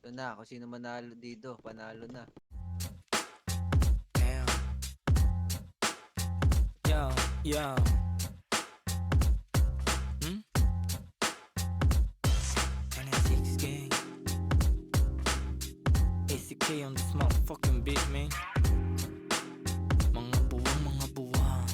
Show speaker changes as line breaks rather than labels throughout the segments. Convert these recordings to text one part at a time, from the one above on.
Ito na, kung sino manalo dito, panalo na.
Damn. Yo, yo. Hmm? 26 gang. ACK on this motherfucking beat, man. Mga buwang, mga buwang.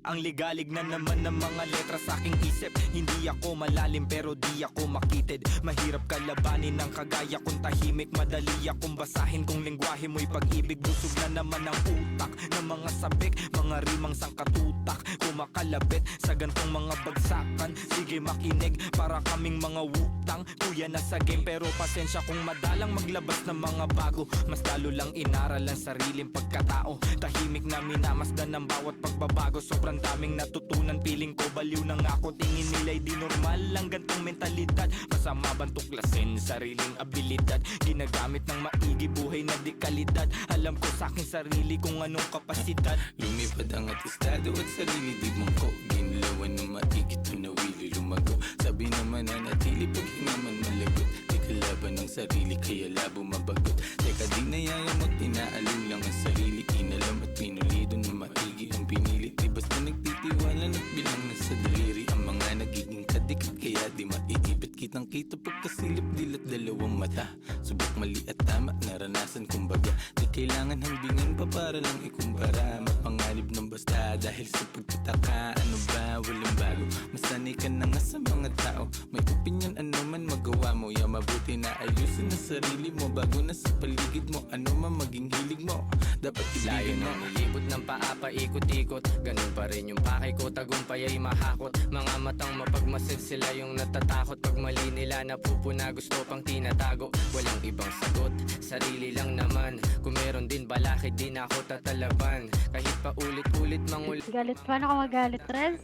Ang ligalig na naman ng mga letra sa aking isip. Hindi ako malalim pero di ako makitid. Mahirap kalabanin ng kagaya kong tahimik. Madali akong basahin kung lingwahe mo'y pag-ibig. Busog na naman ang utak ng mga sabik, mga rimang sangkatutak, kumakalabit sa gantong mga bagsakan. Sige makinig, para kaming mga wutang. Kuya na sa game pero pasensya kung madalang maglabas ng mga bago. Mas lalo lang inaral ang sariling pagkatao. Tahimik na minamasdan ng bawat pagbabago. Sobrang daming natutunan, piling ko baliw na nga ako. Tingin nila'y di normal ang gantong mentalidad. Masama bang tuklasin sariling abilidad? Ginagamit ng maigi, buhay na di kalidad. Alam ko sa aking sarili kung anong kapasidad.
Lumipad ang atestado at sarili di mangko. Ginlawan ng maigi, tunawili lumago. Sabi naman na natili pag hingaman malagot. Di kalaban ng sarili kaya labo mabagot. Teka di nayayamot, tinaalim lang ang sarili. Inalam at pinulido na maigi ang pinili. Di basta nagtitiwala at bilang na sa daliri. Ang mga nagiging kadikit kaya di maiipit. Kitang kita pagkasilip dilat dalawang mata. Subok mali at tama, naranasan kumbaga. Di kailangan hambingan pa para lang ikumpara. Mapanganib ng basta dahil sa pagtataka. Ano ba, walang bago. Masanay ka na nga sa mga tao. May opinion ano man magawa mo. Ya mabuti na ayusin na sarili mo. Bago na sa paligid mo, ano man maging hilig mo. Dapat
Layo
ibigan mo.
ng ilibot ng paa paikot-ikot. Ganun pa rin yung pakay ko, tagumpay ay mahakot. Mga matang mapagmasid sila yung natatakot. Pag mali nila napupuna, gusto pang tinatago. Walang ibang sagot, sarili lang naman. Kung meron din balakid, di na ako tatalaban. Kahit pa ulit-ulit mangulit.
Galit, paano ka magalit, Rez?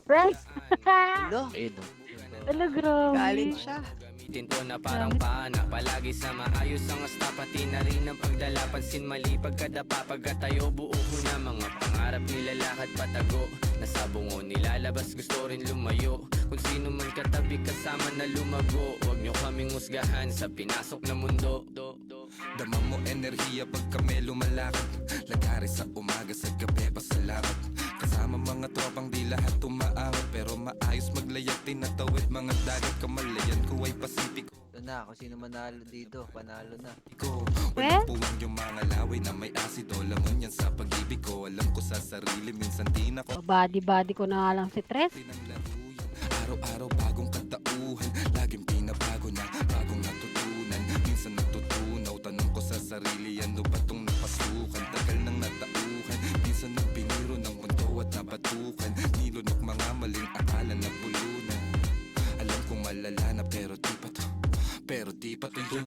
Rez!
Lo, eh no.
Ala, grabe.
Galit siya.
Gamitin ko na parang paana. Palagi sa maayos ang asta, pati na rin ang pagdala. Pansin mali pagkadapa, pagkatayo buo ko na. Mga pangarap nilalakad patago. Nasa bungo nilalabas, gusto rin lumayo. Kung sino man katabi kasama na lumago. Huwag nyo kaming husgahan sa pinasok na mundo.
Dama mo enerhiya pag kami lumalakad. Lagari sa umaga, sa gabi pasalamat. Kasama mga tropang di lahat tumaangat. Pero maayos maglayag, tinatawid mga dagat. Kamalayan ko ay Pasipiko.
Ito na, kung sino manalo dito, panalo na.
Walang puwang yung mga laway na may asido. Laman yan sa pag-ibig ko. Alam ko sa sarili, minsan di na ko
Body ko na nga lang si Tres.
pinanglaruyan. Araw-araw bagong katauhan. Laging pinabago na bagong natutunan. Minsan natutunaw, tanong ko sa sarili, ano ba tong napasukan? Tagal nang natauhan. Minsan nagpiniro ng mundo at nabatukan. Nilunok mga maling akala na bulunan. Alam kong malala na pero di pa to. Pero di pa to.